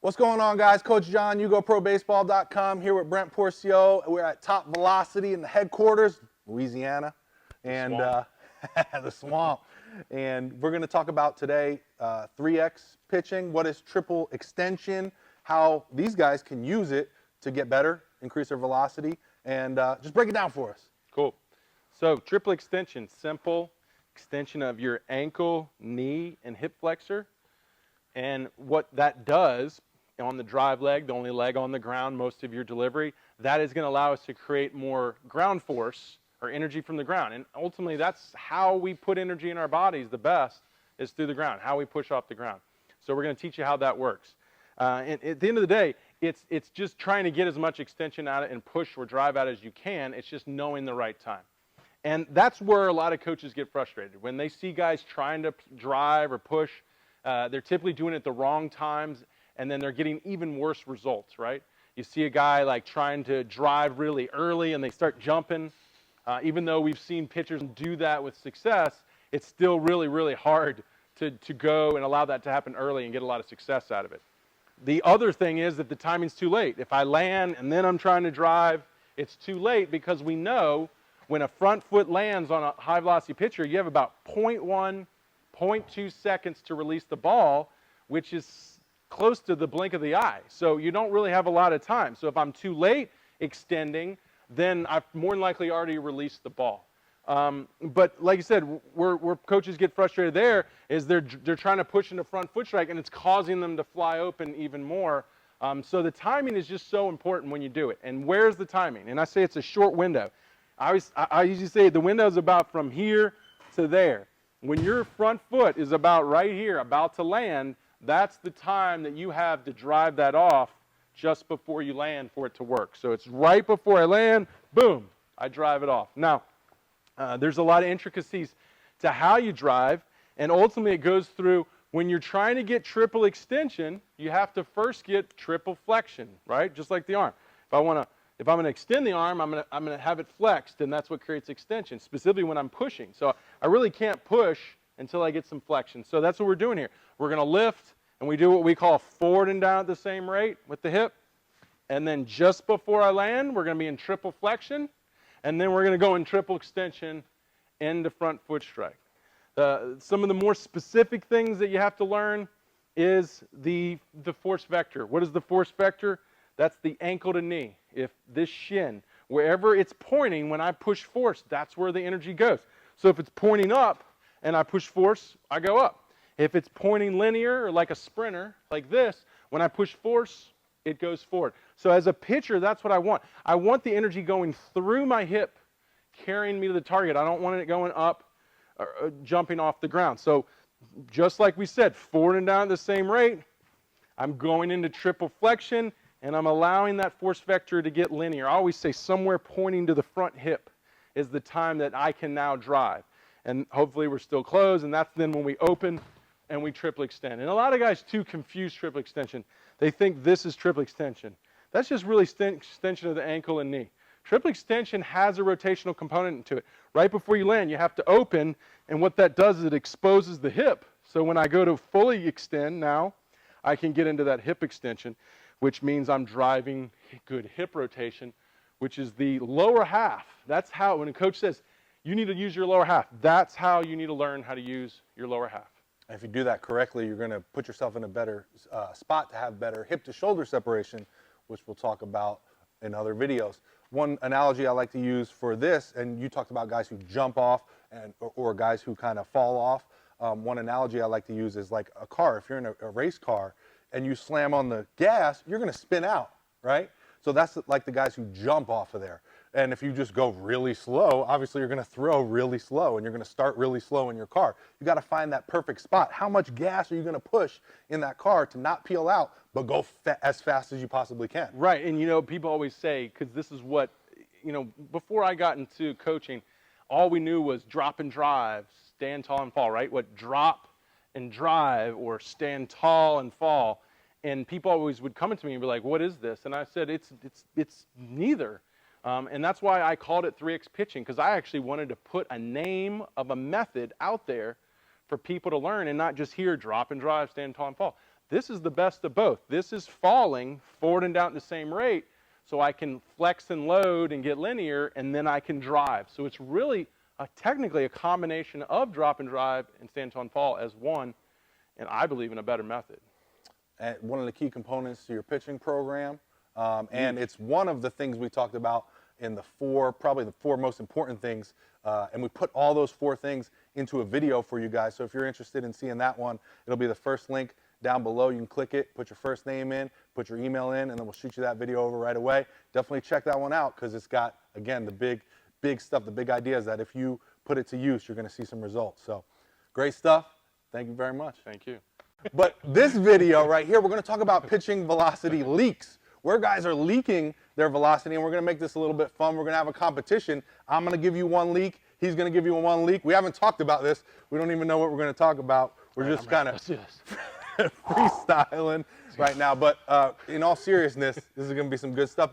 What's going on, guys? Coach John, YouGoProBaseball.com, here with Brent Pourciau. We're at Top Velocity in the headquarters, Louisiana, and the swamp. And we're going to talk about today 3X pitching, what is triple extension, how these guys can use it to get better, increase their velocity, and just break it down for us. Cool. So triple extension, simple extension of your ankle, knee, and hip flexor. And what that does on the drive leg, the only leg on the ground most of your delivery, that is going to allow us to create more ground force or energy from the ground. And ultimately, that's how we put energy in our bodies the best, is through the ground, how we push off the ground. So we're going to teach you how that works. And at the end of the day, it's just trying to get as much extension out of it and push or drive out as you can. It's just knowing the right time. And that's where a lot of coaches get frustrated. When they see guys trying to drive or push, they're typically doing it at the wrong times, and then they're getting even worse results, right? You see a guy like trying to drive really early and they start jumping. Even though we've seen pitchers do that with success, it's still really, really hard to go and allow that to happen early and get a lot of success out of it. The other thing is that the timing's too late. If I land and then I'm trying to drive, it's too late, because we know when a front foot lands on a high velocity pitcher, you have about 0.1, 0.2 seconds to release the ball, which is close to the blink of the eye. So you don't really have a lot of time. So if I'm too late extending, then I've more than likely already released the ball. But like you said, where coaches get frustrated there is they're trying to push into front foot strike, and it's causing them to fly open even more. So the timing is just so important when you do it. And where's the timing? And I say it's a short window. I usually say the window is about from here to there. When your front foot is about right here, about to land, that's the time that you have to drive that off just before you land for it to work. So it's right before I land, boom, I drive it off. Now, there's a lot of intricacies to how you drive, and ultimately it goes through when you're trying to get triple extension, you have to first get triple flexion, right? Just like the arm. If I'm going to extend the arm, I'm going to have it flexed, and that's what creates extension, specifically when I'm pushing. So I really can't push until I get some flexion. So that's what we're doing here. We're going to lift, and we do what we call forward and down at the same rate with the hip. And then just before I land, we're going to be in triple flexion, and then we're going to go in triple extension into front foot strike. Some of the more specific things that you have to learn is the force vector. What is the force vector? That's the ankle to knee. If this shin, wherever it's pointing when I push force, that's where the energy goes. So if it's pointing up and I push force, I go up. If it's pointing linear or like a sprinter, like this, when I push force, it goes forward. So as a pitcher, that's what I want. I want the energy going through my hip, carrying me to the target. I don't want it going up or jumping off the ground. So just like we said, forward and down at the same rate, I'm going into triple flexion, and I'm allowing that force vector to get linear. I always say somewhere pointing to the front hip is the time that I can now drive. And hopefully we're still closed, and that's then when we open and we triple extend. And a lot of guys, too, confuse triple extension. They think this is triple extension. That's just really extension of the ankle and knee. Triple extension has a rotational component to it. Right before you land, you have to open, and what that does is it exposes the hip. So when I go to fully extend now, I can get into that hip extension, which means I'm driving good hip rotation, which is the lower half. That's how, when a coach says, you need to use your lower half, that's how you need to learn how to use your lower half. If you do that correctly, you're going to put yourself in a better spot to have better hip to shoulder separation, which we'll talk about in other videos. One analogy I like to use for this, and you talked about guys who jump off or guys who kind of fall off. One analogy I like to use is like a car. If you're in a race car and you slam on the gas, you're going to spin out, right? So that's like the guys who jump off of there. And if you just go really slow, obviously you're going to throw really slow, and you're going to start really slow in your car. You got to find that perfect spot. How much gas are you going to push in that car to not peel out, but go as fast as you possibly can? Right, and you know, people always say, because this is what, you know, before I got into coaching, all we knew was drop and drive, stand tall and fall, right? What drop and drive or stand tall and fall. And people always would come to me and be like, what is this? And I said, it's neither. And that's why I called it 3X pitching, because I actually wanted to put a name of a method out there for people to learn and not just hear drop and drive, stand tall and fall. This is the best of both. This is falling forward and down at the same rate, so I can flex and load and get linear, and then I can drive. So it's really technically a combination of drop and drive and stand tall and fall as one, and I believe in a better method. And one of the key components to your pitching program, and it's one of the things we talked about in probably the four most important things, and we put all those four things into a video for you guys. So if you're interested in seeing that one, it'll be the first link down below. You can click it, put your first name in, put your email in, and then we'll shoot you that video over right away. Definitely check that one out because it's got, again, the big stuff, the big ideas that if you put it to use, you're going to see some results. So great stuff. Thank you very much. Thank you. But this video right here, we're going to talk about pitching velocity leaks, where guys are leaking their velocity, and we're going to make this a little bit fun. We're going to have a competition. I'm going to give you one leak. He's going to give you one leak. We haven't talked about this. We don't even know what we're going to talk about. We're just kind of freestyling right now. But in all seriousness, this is going to be some good stuff.